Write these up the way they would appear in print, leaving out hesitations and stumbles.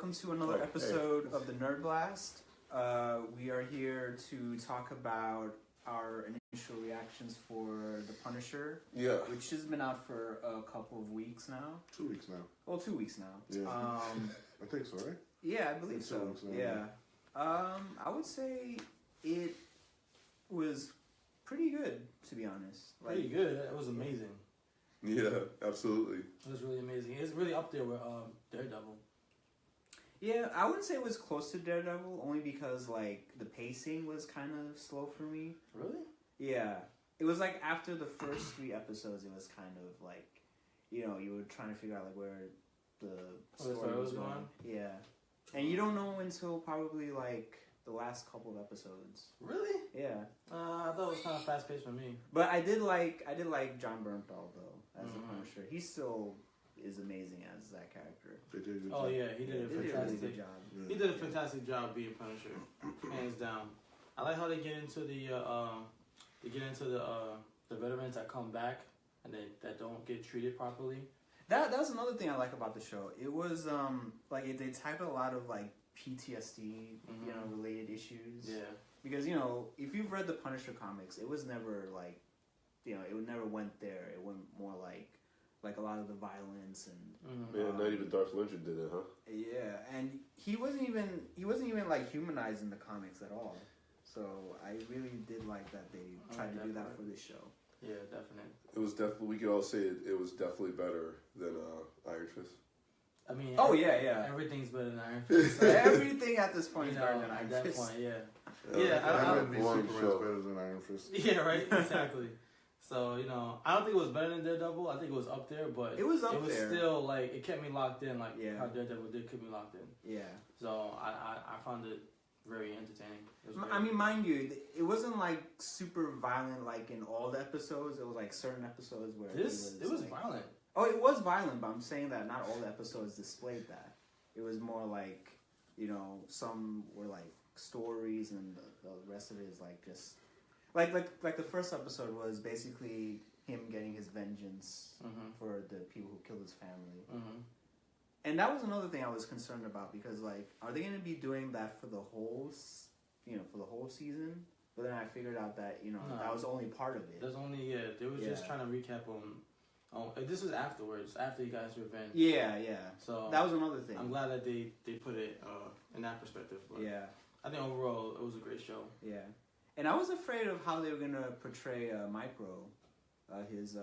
welcome to another episode of the Nerd Blast. We are here to talk about our initial reactions for The Punisher. Yeah. Which has been out for a couple of weeks now. 2 weeks now. Well, 2 weeks now. Yeah. I think so, right? Yeah, I believe so. Yeah. I would say it was pretty good, to be honest. Pretty good. It was amazing. Yeah, absolutely. It was really amazing. It's really up there with Daredevil. Yeah, I wouldn't say it was close to Daredevil, only because, like, the pacing was kind of slow for me. Really? Yeah. It was, like, after the first 3 episodes, it was kind of, like, you know, you were trying to figure out, like, where the story was going. Yeah. And you don't know until probably, like, the last couple of episodes. Really? Yeah. I thought it was kind of fast paced for me. But I did like John Bernthal, though, as the Punisher. He still is amazing as that character. They did a good Oh job. yeah, he did a fantastic really good job. Yeah. He did a fantastic job being Punisher, hands down. I like how they get into the veterans that come back and that don't get treated properly. That's another thing I like about the show. It was like they tackled a lot of like PTSD, you know, related issues. Yeah. Because, you know, if you've read the Punisher comics, it was never like, you know, it never went there. It went more like a lot of the violence and Man, not even Darth Lynch did it, huh? yeah, and he wasn't even like humanized in the comics at all. So I really did like that they tried to do that for this show. Yeah, definitely. It was definitely, we could all say it was definitely better than Iron Fist. I mean, yeah. everything's better than Iron Fist. Everything at this point is better than Iron at that Fist. point, yeah. I I would be boring Superman's show. better than Iron Fist. Yeah, right. Exactly. So, you know, I don't think it was better than Daredevil. I think it was up there, but It was up there. Still like it kept me locked in, like Yeah. how Daredevil did keep me locked in. Yeah. So I found it very entertaining. It was I great. mean, mind you, it wasn't like super violent like in all the episodes. It was like certain episodes where it was like, violent. Oh, it was violent, but I'm saying that not all the episodes displayed that. It was more like, you know, some were like stories, and the rest of it is like just like the first episode was basically him getting his vengeance for the people who killed his family. And that was another thing I was concerned about, because like, are they going to be doing that for the whole, for the whole season? But then I figured out that, you know, that was only part of it. There's only they were just trying to recap on. Oh, this was afterwards, after he got his revenge. Yeah. So that was another thing. I'm glad that they put it in that perspective. But yeah. I think overall it was a great show. Yeah. And I was afraid of how they were gonna portray Micro, his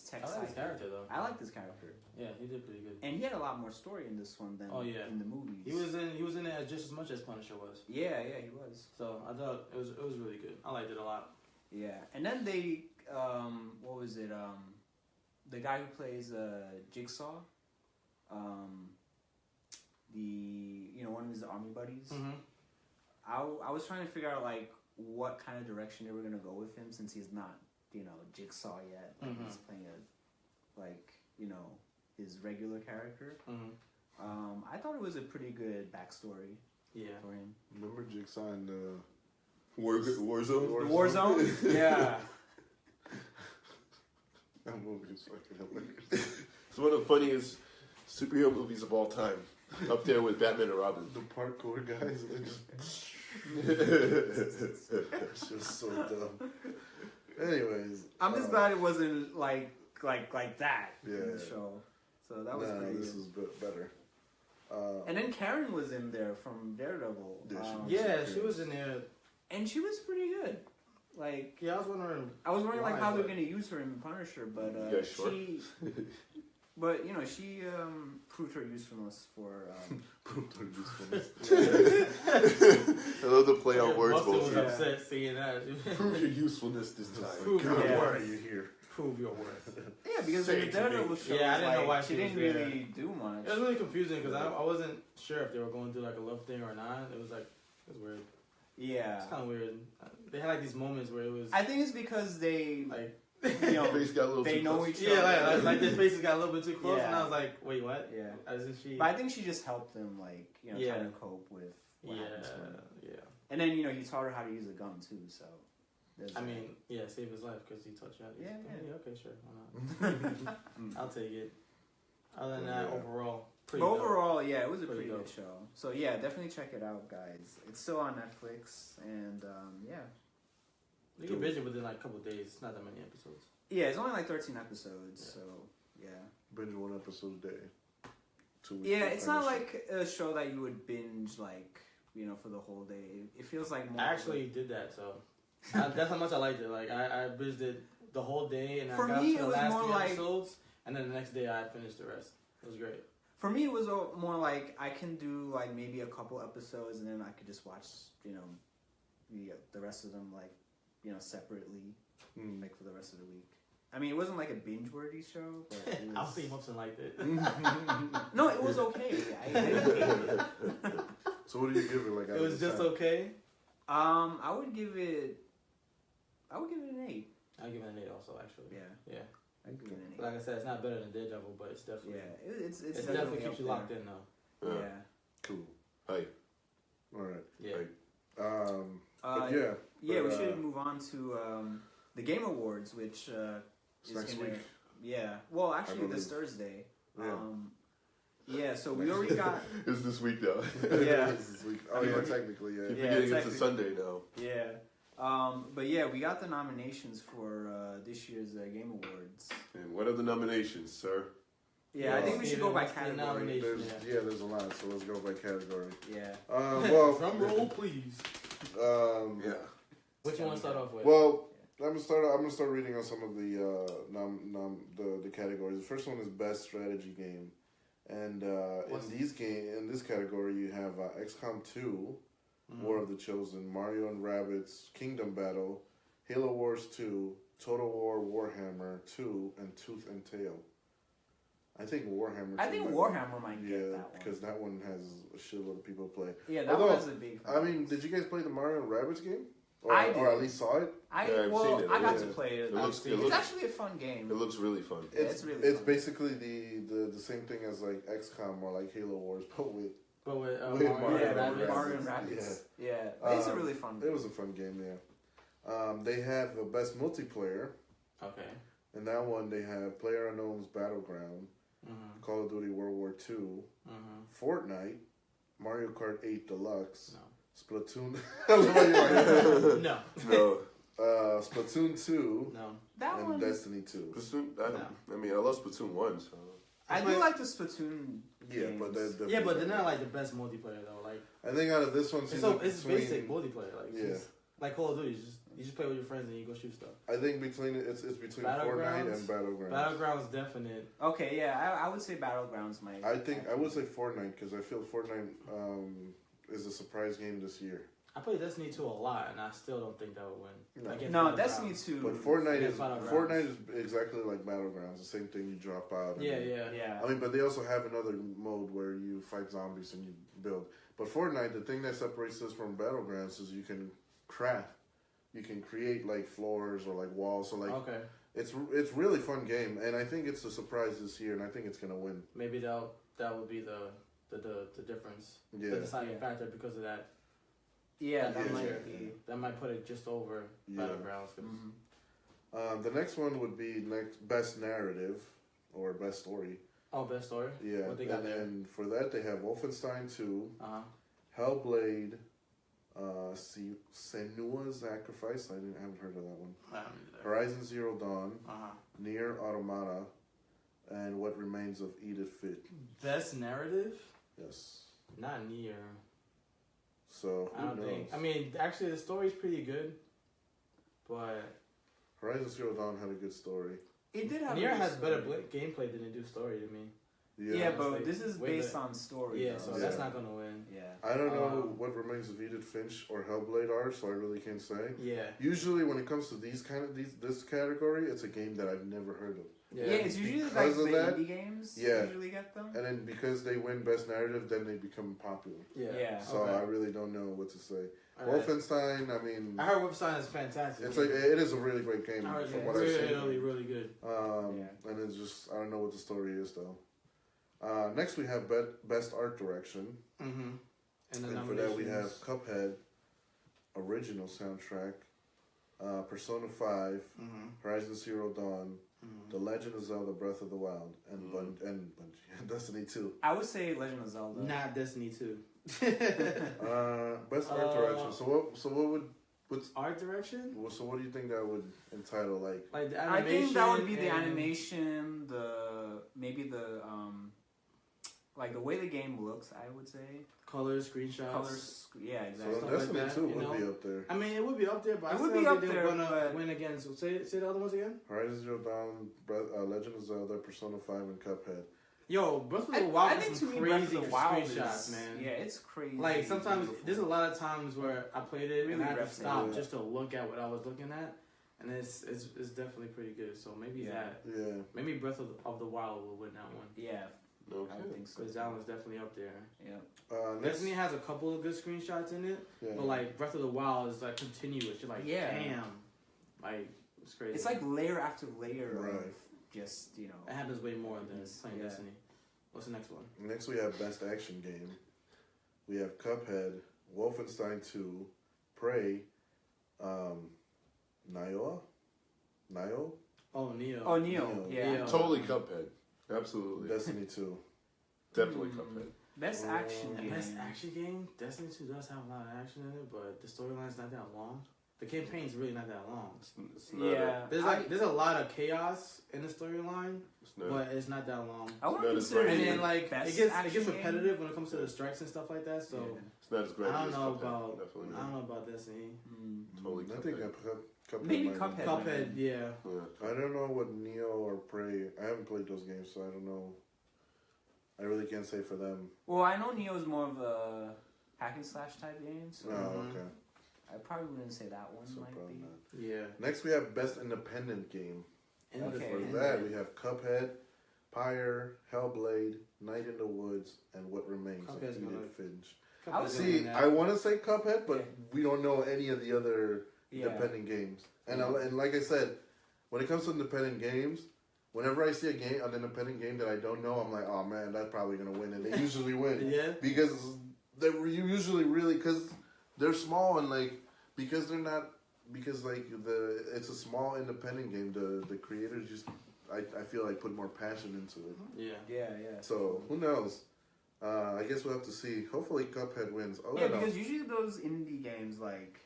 tech. I like his character though. I like this character. Yeah, he did pretty good. And he had a lot more story in this one than in the movies. He was in it just as much as Punisher was. Yeah, he was. So I thought it was really good. I liked it a lot. Yeah, and then they what was it? The guy who plays Jigsaw, one of his army buddies. I was trying to figure out like what kind of direction they were gonna go with him, since he's not, you know, Jigsaw yet. Like, he's playing his regular character. I thought it was a pretty good backstory. Yeah. For him. Remember Jigsaw in Warzone? The Warzone? Yeah. That movie is fucking hilarious. It's one of the funniest superhero movies of all time. Up there with Batman and Robin. The parkour guys, they just... It's just so dumb. Anyways. I'm just glad it wasn't like that in the show. So that was pretty this good. was better. And then Karen was in there from Daredevil. She was in there. And she was pretty good. Like, I was wondering like how they're gonna use her in Punisher, but she, but you know, she proved her usefulness for. Proved her usefulness. I love the play on words. Buster was Bullshit. upset seeing that. Prove your usefulness this time. God, why are you here? Prove your worth. Yeah, because Say in it the to me. Daredevil show, I didn't know why she she didn't was there. really do much. It was really confusing because I wasn't sure if they were going through like a love thing or not. It was weird. Yeah, It's kind of weird. They had like these moments where it was. I think it's because they, like, you know, Face got a little they too know close. each other. yeah, like their faces got a little bit too close, and Yeah. I was like, wait, what? Yeah. As if she. But I think she just helped them, like, you know, trying to cope with what happens to her. Yeah. And then, you know, he taught her how to use a gun too. So, I mean, save his life because he taught you how to use Yeah, it. yeah. Okay, sure. Why not? I'll take it. Other than that, overall, pretty But dope. overall, yeah, it was a Pretty pretty good dope. show. So yeah, definitely check it out, guys. It's still on Netflix, and yeah. You can binge it within like a couple of days. It's not that many episodes. Yeah, it's only like 13 episodes, Yeah. so yeah. Binge one episode a day. 2 weeks. Yeah, to it's not finish like a show that you would binge like, you know, for the whole day. It feels like more I actually did that, so that's how much I liked it. Like I binged it the whole day, and For I got me, to it the was last more 3 like- episodes, and then the next day I finished the rest. It was great. For me, it was more like I can do like maybe a couple episodes, and then I could just watch, you know, the rest of them like, you know, separately, Mm. like for the rest of the week. I mean, it wasn't like a binge-worthy show, but it I don't was... think Hobson liked it. No, it was okay. I hated it. So what do you give it? Like It was just okay. I would give it an 8. I'll give it an 8 also, actually. Yeah, Yeah. I'd give it an 8. Like I said, it's not better than Daredevil, but it's definitely Yeah, it's it definitely keeps up you there. locked in though. Yeah. Cool. Hi. All right. Yeah. Right. But yeah. Yeah, we but, should move on to the Game Awards, which It's is next gonna, week. Yeah, well, actually, this believe. Thursday. Yeah. Yeah, so we already got. It's this week though. Yeah. This week. Oh yeah, technically yeah. Keep Yeah, forgetting it's a technically. Sunday now. Yeah, but yeah, we got the nominations for this year's Game Awards. And what are the nominations, sir? Yeah, I think we should go by Steven, what's the category. nomination? There's, there's a lot, so let's go by category. Yeah. Well, Drum roll, please. Yeah. Which one to start off with? Well, I'm gonna start reading on some of the the categories. The first one is best strategy game, and in this category you have XCOM 2, War of the Chosen, Mario and Rabbids Kingdom Battle, Halo Wars 2, Total War Warhammer 2, and Tooth and Tail. I think Warhammer. I think Warhammer might get that one. because that one has a shitload of people play. Yeah, that Although, one has a big. I mean, did you guys play the Mario and Rabbids game? Or, I did. or at least saw it? Yeah, I've seen it. I got Yeah. to play it. It looks- it It's looks- actually a fun game. It looks really fun. Yeah, it's really It's fun. basically the same thing as like XCOM or like Halo Wars, but with But with With Mario, Mario Yeah, and Rabbids. Mario and Rabbids. Yeah, it's a really fun it game. was a fun game. Yeah, they have the best multiplayer, Okay. and that one they have PlayerUnknown's Battleground, Mm-hmm. Call of Duty World War II, Mm-hmm. Fortnite, Mario Kart 8 Deluxe, No. Splatoon. I love how you like No. No. Splatoon 2, No. That and one. Destiny 2. Splatoon, I mean, I love Splatoon 1, so. I do like the Splatoon. Yeah, games. but they're Yeah, but they're not like the best multiplayer though. Like I think out of this one, it's basic multiplayer. Like Yeah. just, like Call of Duty, you just play with your friends and you go shoot stuff. I think between it's between Battlegrounds? Fortnite and Battlegrounds. Battlegrounds definite. Okay, yeah, I would say Battlegrounds might. I think I would say Fortnite because I feel Fortnite is a surprise game this year. I played Destiny 2 a lot, and I still don't think that would win. No. Against No, Battlegrounds. Destiny 2. But Fortnite Yeah, is Battlegrounds. exactly like Battlegrounds. The same thing. You drop out. and- Yeah, yeah. Yeah. I mean, but they also have another mode where you fight zombies and you build. But Fortnite, the thing that separates this from Battlegrounds is you can craft. You can create like floors or like walls. So like Okay. it's really fun game, and I think it's a surprise this year, and I think it's gonna win. Maybe that would be the difference. Yeah. The deciding Yeah. factor because of that. Yeah, that Yeah. might be. That might put it just over Yeah. Battlegrounds. 'Cause The next one would be best narrative or best story. Oh, best story. Yeah, What they got and there? then for that they have Wolfenstein 2, Uh huh. Hellblade, Senua's Sacrifice. I haven't heard of that one. Horizon Zero Dawn, Uh huh. Nier Automata, and What Remains of Edith Finch. Best narrative. Yes. Not near. So I who don't knows? think. I mean, actually, the story's pretty good, but Horizon Zero Dawn had a good story. It did have. Nier a good has better story. gameplay than it do story to me. Yeah, but honestly, this is way based better. on story. Yeah, though, so Yeah. that's not gonna win. Yeah. I don't know Um, what Remains of Edith Finch or Hellblade are, so I really can't say. Yeah. Usually, when it comes to this category, it's a game that I've never heard of. Yeah, it's usually like Because the of that, indie games. yeah. Usually get them. And then because they win Best Narrative, then they become popular. Yeah. Yeah. So Okay. I really don't know what to say. All right. Wolfenstein, I mean, I heard Wolfenstein is fantastic. it's like it is a really great game I heard from it's what I've really, seen. really, really good. And it's just I don't know what the story is though. Next we have Best Art Direction, Mm-hmm. And the and for that we have nominations. Cuphead, Original Soundtrack, Persona 5, Mm-hmm. Horizon Zero Dawn, Mm-hmm. The Legend of Zelda: Breath of the Wild, and and Destiny 2. I would say Legend of Zelda. Not Destiny 2. Best art direction. So what would what's Art direction? so what do you think that would entitle like? Like the I animation. think that would be the and- animation, maybe the like the way the game looks. I would say Colors, screenshots. colors. Yeah, So exactly. Stuff like Destiny that, 2 you would know? be up there. I mean, it would be up there, but It I would still be don't up think there, they're gonna but- win again. So say the other ones again. Horizon Zero Dawn, Legend of Zelda, Persona 5, and Cuphead. Yo, Breath of I the Wild think has to some me, Breath of crazy the Wild screenshots, is, man. Yeah, it's crazy. Like sometimes beautiful. there's a lot of times where I played it and Really I had to breathtaking. stop Yeah. just to look at what I was looking at, and it's definitely pretty good. So maybe Yeah. Yeah. maybe Breath of the Wild will win that one Yeah, Okay. I would think so. because that one's definitely up there. Yeah. Next, Destiny has a couple of good screenshots in it, yeah. but like Breath of the Wild is like continuous. You're like, Yeah. damn, like it's crazy. It's like layer after layer Right. of just it happens way more than Yes, playing yeah. Destiny. What's the next one? Next, we have Best Action Game. We have Cuphead, Wolfenstein 2, Prey, Nioh? Oh, Neo. Oh, Neo. Neo. Yeah. Neo. Totally Cuphead. Absolutely. Destiny 2. Definitely Cuphead. Best Oh. action The game. best action game, Destiny 2 does have a lot of action in it, but the storyline's not that long. The campaign's really not that long. It's not Yeah. There's a lot of chaos in the storyline, it's not, but it's not that long. I would Not as consider great. And it then like best it gets action repetitive when it comes to the strikes and stuff like that. So Yeah. it's not as great I don't as know Cuphead. about Definitely I not. don't know about Destiny. Mm. Totally I think Cuphead. Cuphead. Maybe might Cuphead. win. Cuphead, yeah. Yeah. I don't know what Neo or Prey. I haven't played those games, so I don't know. I really can't say for them. Well, I know Neo is more of a hack and slash type game, so Oh, Mhm. okay. I probably wouldn't say that one So might probably be. not. Yeah. Next, we have Best Independent Game. And Okay. For that, we have Cuphead, Pyre, Hellblade, Night in the Woods, and What Remains of Cuphead's Edith gonna- Finch. I would Cuphead's See, gonna win I that. want to say Cuphead, but Yeah. we don't know any of the other Yeah. independent games. And and like I said, when it comes to independent games, whenever I see an independent game that I don't know, I'm like, oh man, that's probably gonna win, and they usually win Yeah. because they're usually really because they're small and like because they're not because like it's a small independent game. The creators just I feel like put more passion into it. Yeah. Yeah. So who knows? I guess we'll have to see. Hopefully, Cuphead wins. Oh Yeah, no. because usually those indie games, like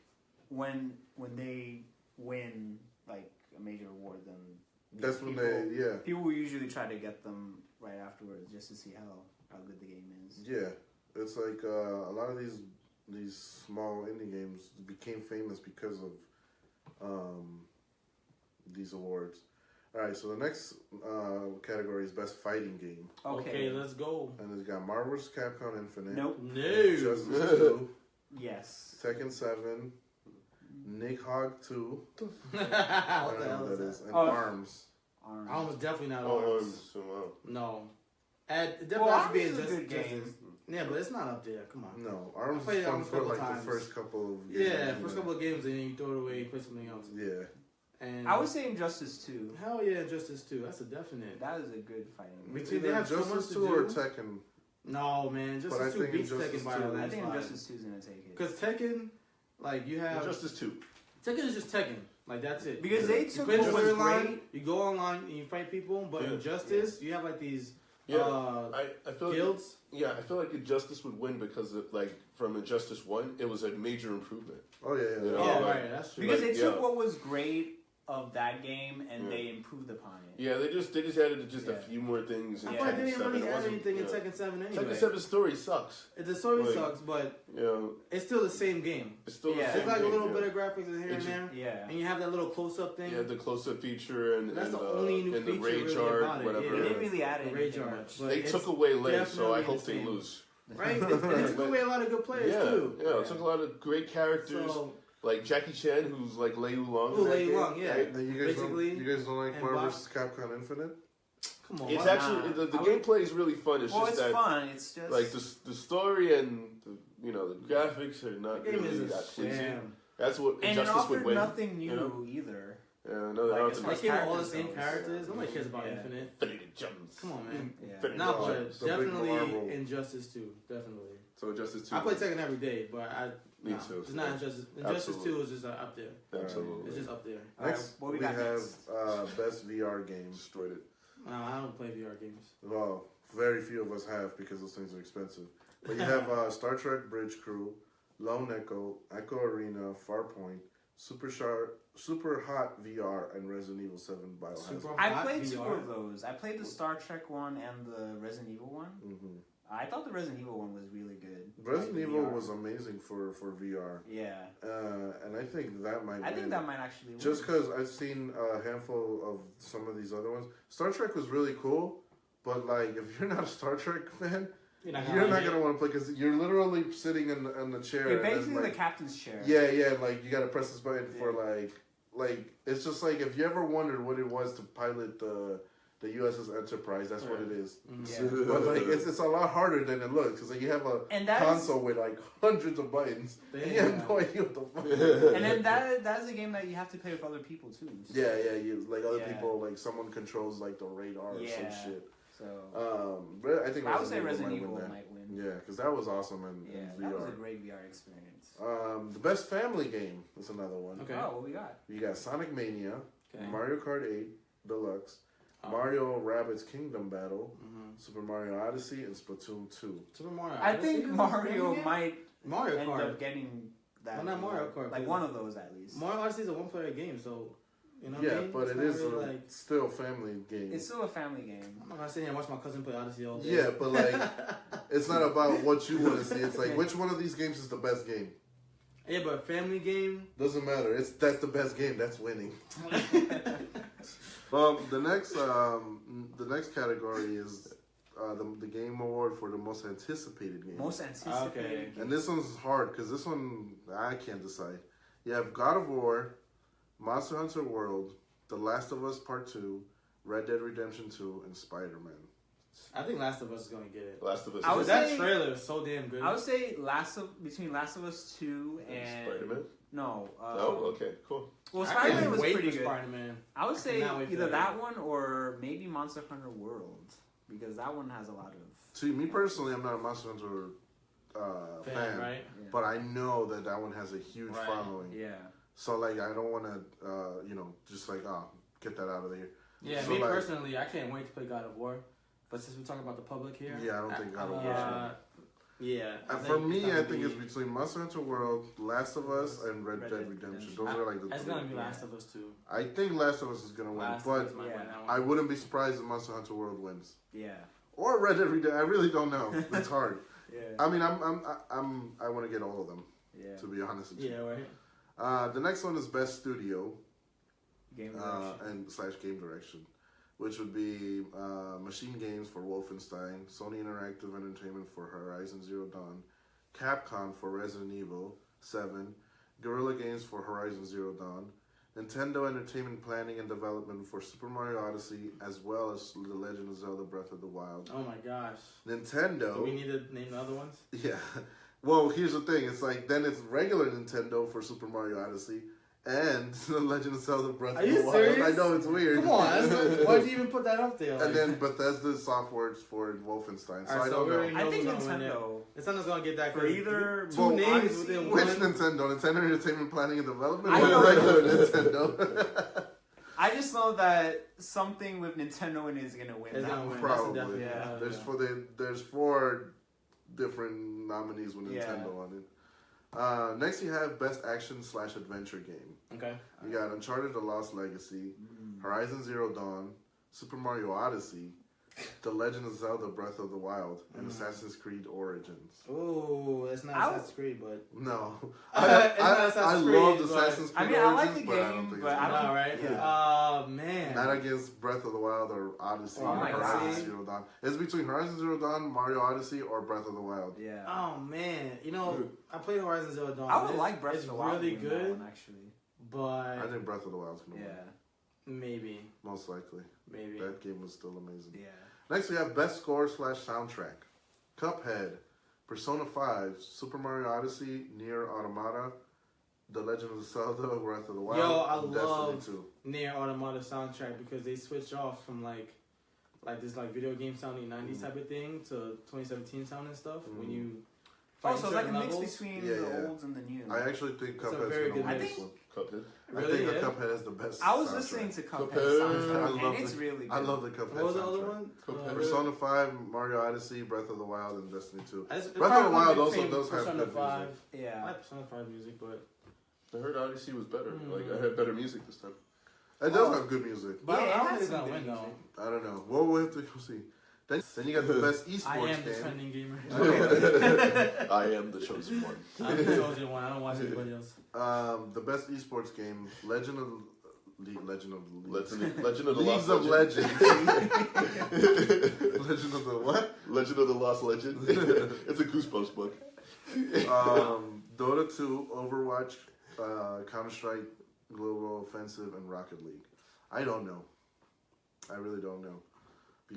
when they win like a major award, then That's when they people will usually try to get them right afterwards just to see how good the game is. Yeah, it's like a lot of these small indie games became famous because of these awards. All right, so the next category is best fighting game, Okay, let's go. and it's got Marvel vs. Capcom Infinite, Nope. No. Justice 2, Yes. Tekken 7, Nick Hog 2. what I the don't know hell what is that that? is, and Oh. Arms. Arms. Arms definitely not Oh, Arms. wow. No. It definitely Well, has to be Arms is a Justice. good game. Justice. Yeah, but it's not up there. Come on. No, Arms I played is fun Arms a for couple like times. the first couple of Yeah, first couple of games and then you throw it away and play something else. Yeah, And I would say Injustice 2. hell yeah, Justice 2. That's a definite. That is a good fighting game. Between they Either have so much Justice to 2 or do. Tekken. No man, But I Justice 2 think beats Injustice Tekken by a 2 I think landslide. Injustice 2 is gonna take it. Because Tekken, like you have Justice 2. Tekken is just Tekken. Like that's it. Because Yeah. they You took play the what was storyline, great. you go online and you fight people, but Yeah. in Justice, you have like these Yeah. I feel like guilds. I feel like Injustice would win because of, like from Injustice 1, it was a major improvement. Oh yeah, Yeah. Oh, like- right, that's true. Because Like, they took yeah. what was great of that game and Yeah. they improved upon it. Yeah, they just added just a Yeah. few more things. I in feel like they Tekken didn't 7. really It add wasn't- anything in yeah. Tekken 7 anyway. Tekken 7's story sucks. The story Like- sucks, but You know, it's still the same game. it's still Yeah. the same It's like a thing, little yeah. bit of graphics in here It and just- there, Yeah. and you have that little close-up thing. Yeah, the close-up feature and That's and, the only new and the feature rage really art, about it, whatever. They yeah. didn't really add The anything rage art, much. but They it's took away Lay, so I definitely hope the they same. lose. Right? And it took away a lot of good players Yeah, too. yeah, it took a lot of great characters, So like Jackie Chan, who's like Lei Wulong. Ooh, in that Lei game, Wulong, yeah. right? And you guys Basically, don't like and Marvel Box- vs. Capcom Infinite? come on, It's why actually not? the I would- gameplay is really fun. It's Well, just it's that fun. It's just like the story and the graphics are not The game really is a that pleasing. sham. That's what and it Injustice would offered win. nothing new you know? either. Yeah, no, Like, no, as far They as came with all the characters same goes, characters. Nobody cares about Yeah. Infinite. Infinity Gems. Come on, man. Yeah. Infinity No, Gems. but The big definitely Marvel. Injustice 2. Definitely. So Injustice 2. I play Tekken every day, but Me No, too. It's not Injustice. Injustice 2 is just up there. Absolutely. It's just up there. Next, what we we got have next? best VR games. Destroyed it. No, I don't play VR games. Well, very few of us have because those things are expensive. But you have Star Trek Bridge Crew, Lone Echo, Echo Arena, Farpoint, Super Hot VR, and Resident Evil 7 Biohazard. Super I Hot played two VR? of those. I played the Star Trek one and the Resident Evil one. Mm-hmm. I thought the Resident Evil one was really good. Resident Like, Evil VR. was amazing for VR. Yeah. And I think that might I win. think that might actually win. Just because I've seen a handful of some of these other ones. Star Trek was really cool, but like if you're not a Star Trek fan, you're not gonna want to play because you're literally sitting in the chair. You're and then, basically like, the captain's chair. yeah, like you gotta press this button for like it's just like if you ever wondered what it was to pilot the USS Enterprise, that's what it is. Yeah. But like it's a lot harder than it looks because like, you have a And that console with like hundreds of buttons and you have no idea what the fuck. and then that's a game that you have to play with other people too. So. Yeah, you like other Yeah. people like someone controls like the radar or some shit. So I think I would say Resident Resident Evil Evil might might win. win. Yeah, because that was awesome in that was a VR. great VR experience. The best family game is another one. Okay. Oh, what we got? You got Sonic Mania, Okay. Mario Kart 8 Deluxe, Oh. Mario Rabbids Kingdom Battle, Mhm. Super Mario Odyssey, and Splatoon 2. Super Mario. I Odyssey think is a Mario family game? might Mario end Kart. up getting that. Well, not Mario Kart, Like but- one of those at least. Mario Odyssey is a one-player game, so you know. What Yeah, I mean? but It's it not is really, like. still a family game. It's still a family game. I'm not gonna sit here and watch my cousin play Odyssey all day. Yeah, but like, it's not about what you want to see. It's like, which one of these games is the best game? Yeah, but family game. Doesn't matter. That's the best game. That's winning. The next category is the game award for the most anticipated game. Most anticipated. Okay. game. And this one's hard because this one I can't decide. You have God of War, Monster Hunter World, The Last of Us Part 2, Red Dead Redemption 2, and Spider-Man. I think Last of Us is gonna get it. Last of Us. I would that say- trailer is so damn good. I would say between Last of Us 2 and Spider-Man. No. Oh, okay, cool. Well, I Spider-Man can't was wait pretty for good. Spider-Man. I would say cannot wait for either that. that one or maybe Monster Hunter World because that one has a lot of. See, me personally, I'm not a Monster Hunter fan, right? Yeah. but I know that one has a huge Right. following. Yeah. So like, I don't want to, just like, get that out of here. Yeah, So, me like- personally, I can't wait to play God of War. But since we're talking about the public here, Yeah, I don't think God of War is gonna- Yeah. For me, it's I gonna think be- it's between Monster Hunter World, Last of Us, and Red Dead Redemption. Those are like the It's three. gonna be Last of Us too. I think Last of Us is gonna win, Last but of Us might win that one. I wouldn't be surprised if Monster Hunter World wins Yeah. or Red Dead Redemption. I really don't know. It's hard. Yeah. I mean, I want to get all of them, Yeah. to be honest with you. Yeah, right. The next one is Best Studio Game direction. and / Game Direction, which would be Machine Games for Wolfenstein, Sony Interactive Entertainment for Horizon Zero Dawn, Capcom for Resident Evil 7, Guerrilla Games for Horizon Zero Dawn, Nintendo Entertainment Planning and Development for Super Mario Odyssey, as well as The Legend of Zelda Breath of the Wild. Oh my gosh. Nintendo. Do we need to name the other ones? Yeah. Well, here's the thing. It's like, then it's regular Nintendo for Super Mario Odyssey and The Legend of Zelda Breath Are of the you Wild. serious? I know, it's weird. Come on, why'd you even put that up there? And then Bethesda software for Wolfenstein. So Alright, I so don't we already know. know I think who's gonna win Nintendo. Nintendo's gonna get that For 'cause either two Well, names Odyssey- within Which one. Nintendo? Nintendo Entertainment Planning and Development I or know. regular Nintendo? I just know that something with Nintendo in it is gonna win. It's that gonna one. win. That's a Probably. definite- Yeah. There's four different nominees with Yeah. Nintendo on it. Next, you have Best Action / Adventure Game. Okay. You got Uncharted: The Lost Legacy, Horizon Zero Dawn, Super Mario Odyssey, The Legend of Zelda: Breath of the Wild, and Assassin's Creed Origins. Ooh, it's not I would- Assassin's Creed, but No, It's not Assassin's I Creed, loved but- Assassin's Creed I mean, I Origins, like the but I don't game, think but it's I gonna don't- no, right? yeah. Oh man. Not against Breath of the Wild or Odyssey Oh or my Horizon God. Zero Dawn. It's between Horizon Zero Dawn, Mario Odyssey, or Breath of the Wild. Yeah. Oh man, you know, I played Horizon Zero Dawn. I would It's- like Breath it's of the Wild. really to win good, that one, actually. I but think Breath of the Wild's gonna win. Yeah. maybe, Most likely. maybe. That game was still amazing. Yeah. Next, we have Best Score / Soundtrack. Cuphead, Persona 5, Super Mario Odyssey, Nier Automata, The Legend of Zelda: Breath of the Wild, Yo, I and love Destiny 2. Near Automata soundtrack because they switched off from like this like video game sounding 90s type of thing to 2017 sound and stuff. When you Oh, so it's like a certain mix levels. between Yeah, the yeah. old and the new. I actually think It's a Cuphead's very gonna good win mix. this one. Cuphead. I Really, think yeah? the Cuphead has the best. I was soundtrack. listening to Cuphead Cuphead. soundtrack, I and love it's the- really good. I love the Cuphead What was the other soundtrack. one? Cuphead. Persona 5, Mario Odyssey, Breath of the Wild, and Destiny 2. It's Breath of the probably Wild between also does have Persona good 5. music. I Yeah. like Persona 5 music, but I heard Odyssey was better. Like I had better music this time. It does have good music. but Yeah, I it don't has think it's some gonna good win music. though. I don't know. Well, we'll have to see. Then you got the best I esports am the game. trending gamer. I am the chosen one. I'm the chosen one. I don't watch anybody else. The best esports game, Legend of the Leagues. Legend of the Leagues Lost of Legend. Legends. Legend of the what? Legend of the Lost Legend. It's a Goosebumps book. Dota 2, Overwatch, Counter Strike, Global Offensive, and Rocket League. I don't know. I really don't know.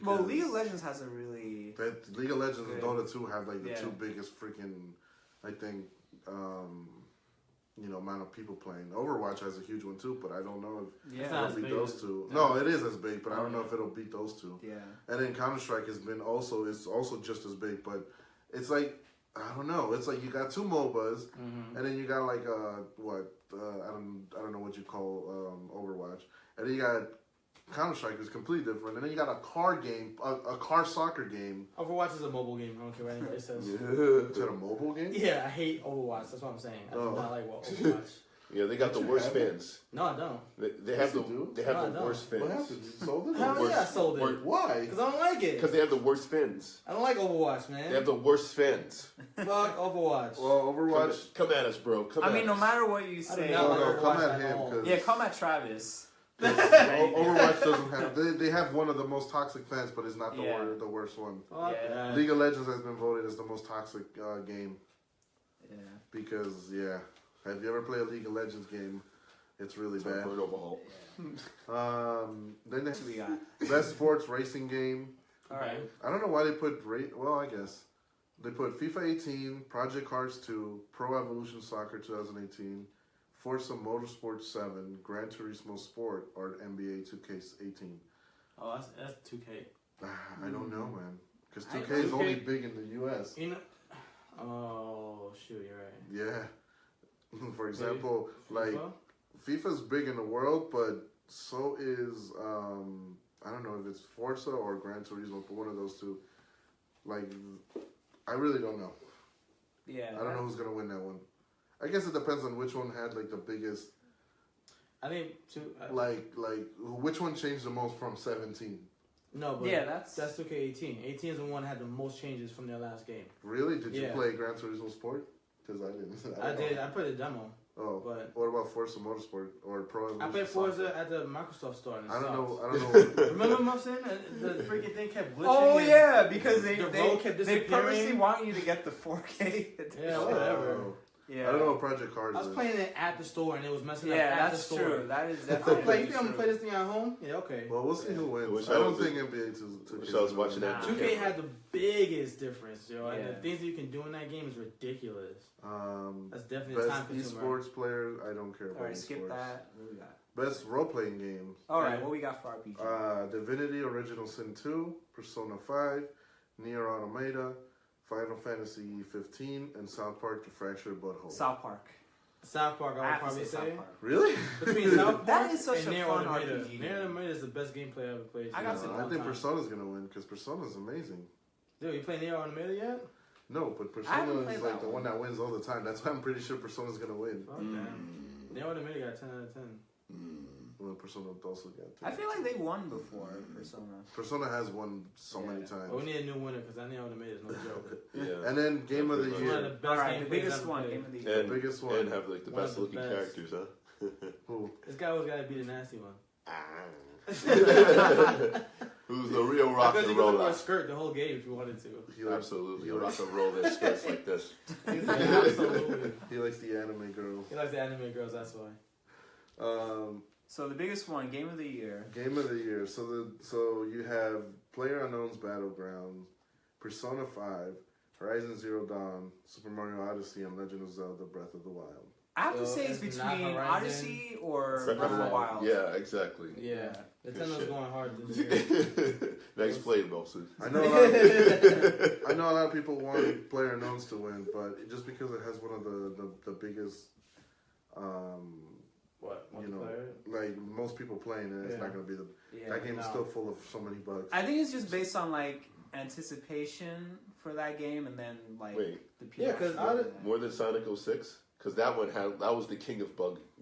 Well, Because League of Legends has a really. that League of Legends and Good. Dota 2 have like the Yeah. two biggest freaking, I think, amount of people playing. Overwatch has a huge one too, but I don't know if Yeah. not it'll as beat big those as- two. yeah. No, it is as big, but I don't know if it'll beat those two. Yeah. And then Counter Strike is also just as big, but it's like I don't know. It's like you got two MOBAs, and then you got like I don't know what you call Overwatch, and then you got Counter Strike is completely different, and then you got a car game, a car soccer game. Overwatch is a mobile game. I don't care what anybody says. Is it a mobile game? Yeah, I hate Overwatch. That's what I'm saying. I do Oh. not like Overwatch. Yeah, they got the worst have it? fans. No, I don't. They have Yes, the they do. they have No, the no. worst What fans. happened? You sold it? Hell yeah, I sold Worst- it. Why? Because I don't like it. Because they have the worst fans. I don't like Overwatch, man. They have the worst fans. Fuck Overwatch. Well, Overwatch. Come at us, bro. Come I at mean, no us. matter what you say. not like No, Overwatch come at at him all. because Yeah, come at Travis. Overwatch doesn't have. They have one of the most toxic fans, but it's not Yeah. the worst one. Fuck Yeah. that. League of Legends has been voted as the most toxic game Yeah. because have you ever played a League of Legends game? It's really Time bad. for an overhaul. Then they What we got? best sports racing game. All right. I don't know why they put well, I guess they put FIFA 18, Project Cars 2, Pro Evolution Soccer 2018, Forza Motorsport 7, Gran Turismo Sport, or NBA 2K18. Oh, that's 2K. I don't know, man, because I- 2K is only 2K big in the U.S. You know. Oh shoot, you're right. Yeah. For example, like FIFA? FIFA's big in the world, but so is I don't know if it's Forza or Gran Turismo, but one of those two. Like, I really don't know. Yeah. I don't know who's gonna win that one. I guess it depends on which one had like the biggest, I think like which one changed the most from 17. no, but Yeah, that's 2K18. 18 is the one that had the most changes from their last game. Really? Did you Yeah. play Gran Turismo Sport? Because I didn't. I don't did. know. I played the demo, Oh, but what about Forza Motorsport or Pro Evolution I played Soccer? Forza at the Microsoft store. And it I don't know. sucked. I don't know. Remember, Muffin? The freaking thing kept glitching. Oh and- yeah, because they the they, road kept they purposely disappearing. want you to get the 4K. Yeah, whatever. Oh. Yeah. I don't know what Project Cars I was is. playing it at the store and it was messing up Yeah, at the that's store. true. That is I'm definitely like, you think I'm true. gonna play this thing at home? Yeah, okay. Well, we'll see who wins. Wish I I don't was- think NBA 2K. wish I was watching that. 2K had the biggest difference, yo. And Yeah. the things that you can do in that game is ridiculous. That's definitely a Best time consumer. esports player. I don't care about All right, esports. skip that. What we got? Best role playing game. All right, what we got for RPG? Divinity Original Sin 2, Persona 5, Nier Automata, Final Fantasy 15, and South Park: The Fractured Butthole. South Park. South Park, I I would have to probably say say. South Park. Really? Between South Park That is such and a Nier fun Automata. RPG Nier game. Automata is the best gameplay I ever played. I gotta say I one think time. Persona's gonna win because Persona's amazing. Dude, you play Nier Automata yet? No, but I haven't Persona played is like that the one. one that wins all the time. That's why I'm pretty sure Persona's gonna win. Fuck that. Nier Automata got a 10 out of 10. Well, Persona also got. I feel like they won before Persona. Persona has won so Yeah. many times. But we need a new winner because that Nier Automata is no joke. Yeah. And then Game of the It's It's one of Year. the best All right, the gameplays biggest I've one, played. Game of the Year. And, biggest one. and have like the One of best the looking best. characters, huh? Who? This guy always got to be the nasty one. Who's the real rock Because and you could wear roller? a skirt the whole game if you wanted to. He likes, Absolutely, you rock and roll their skirts like this. Absolutely. he likes the anime girl. He likes the anime girls, that's why. So the biggest one, Game of the Year. Game of the Year. So you have PlayerUnknown's Battlegrounds, Persona 5, Horizon Zero Dawn, Super Mario Odyssey, and Legend of Zelda: Breath of the Wild. I have to So say it's it's not between Horizon. Odyssey or Breath Breath of the Wild. Yeah, exactly. Yeah. Good Nintendo's shit. going hard this year. Nice play, Wilson. I know a lot of people want PlayerUnknown's to win, but just because it has one of the biggest, What? you know, Multiplayer? like most people playing it, it's not gonna be the. Yeah. That game is No. still full of so many bugs. I think it's just based on like anticipation for that game, and then like Wait. the people. Yeah, 'cause actually I doing did- that. More than Sonic 06? Because that was the king of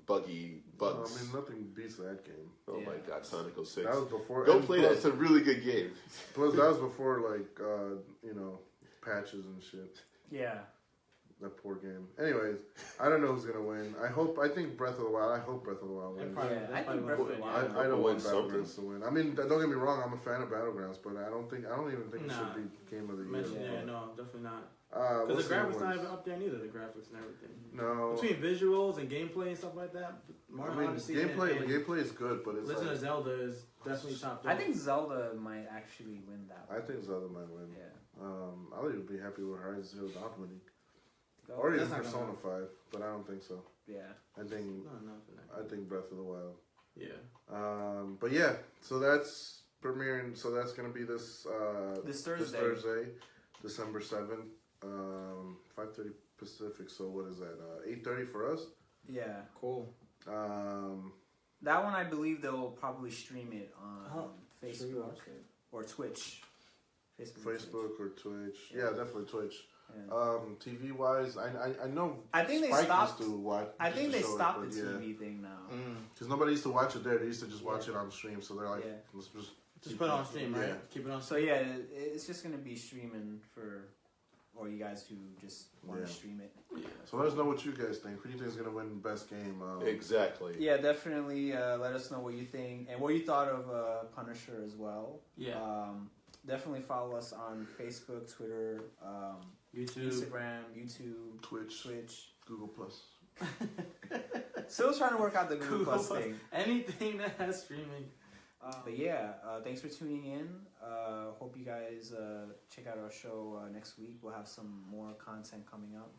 buggy bugs. I mean, nothing beats that game. Oh my Yeah. God, Sonic 06. That was before. Go and play that. plus, It's a really good game. Plus, that was before like you know, patches and shit. Yeah. That poor game. Anyways, I don't know who's gonna win. I think Breath of the Wild. I hope Breath of the Wild wins. Probably- Yeah, I that's think probably Breath of the what- Wild. I don't Win want something. Battlegrounds to win. I mean, don't get me wrong. I'm a fan of Battlegrounds, but I don't even think it Nah. should be Game of the Year. Mention, Yeah. yeah, no, definitely not. We'll Because see the who graphics not wins. even up there neither. The graphics and everything. No, Between visuals and gameplay and stuff like that, Mario I mean, Odyssey gameplay. and The gameplay is good, but it's Legend like, of Zelda is definitely top. I think Zelda might actually win that one. I think Zelda might win. Yeah. I'll even be happy with Horizon Zero Dawn winning, Go. or even That's not Persona gonna 5, but I don't think so. Yeah. I think No, for that. I think Breath of the Wild. Yeah. But yeah, so that's premiering. So that's gonna be this This Thursday. Thursday, December 7th, 5:30 Pacific. So what is that? 8:30 for us. Yeah. Cool. That one, I believe they'll probably stream it on Oh, should we Facebook watch it? or Twitch. Facebook. or Twitch. Facebook or Twitch. Yeah. Yeah, definitely Twitch. Yeah. TV wise, I know. I think they Spike stopped- Used to watch, I used think to they show it, stopped but the yeah. TV thing now. Because nobody used to watch it there. They used to just watch Yeah. it on stream. So they're like, Yeah. let's just Just put it on stream, right? Yeah. Keep it on So stream. yeah, it's just gonna be streaming for, or you guys who just want to Yeah. stream it. So let us know what you guys think. Who do you think is gonna win best game? Exactly. Yeah, definitely. Let us know what you think and what you thought of Punisher as well. Yeah. Definitely follow us on Facebook, Twitter, YouTube. Instagram, YouTube, Twitch, Twitch. Google Plus. Still trying to work out the Google Google Plus Plus. thing. Anything that has streaming. But yeah, thanks for tuning in. Hope you guys check out our show next week. We'll have some more content coming up.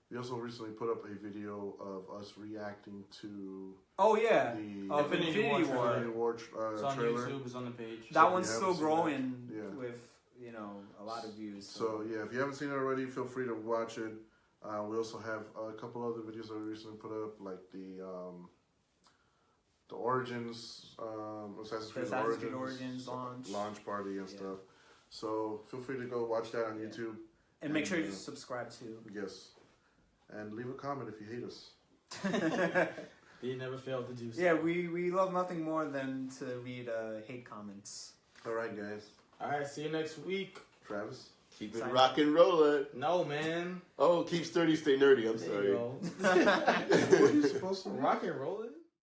We also recently put up a video of us reacting to Oh yeah, the of Infinity War. Infinity War It's on trailer. YouTube. It's on the page. That if one's you still haven't seen growing that, yeah. with a lot of views. So yeah, if you haven't seen it already, feel free to watch it. We also have a couple other videos that we recently put up, like the Origins, Assassin's Creed Origins launch party and Yeah. stuff. So feel free to go watch that on Yeah. YouTube. and make sure you and, subscribe too. Yes, and leave a comment if you hate us. They never failed to do so. Yeah, we love nothing more than to read hate comments. All right, guys. All right. See you next week. Travis. Keep it Sign- rock and rolling. No, man. Oh, keep sturdy, stay nerdy. I'm There sorry. you go. What are you supposed to do? Rock and roll it.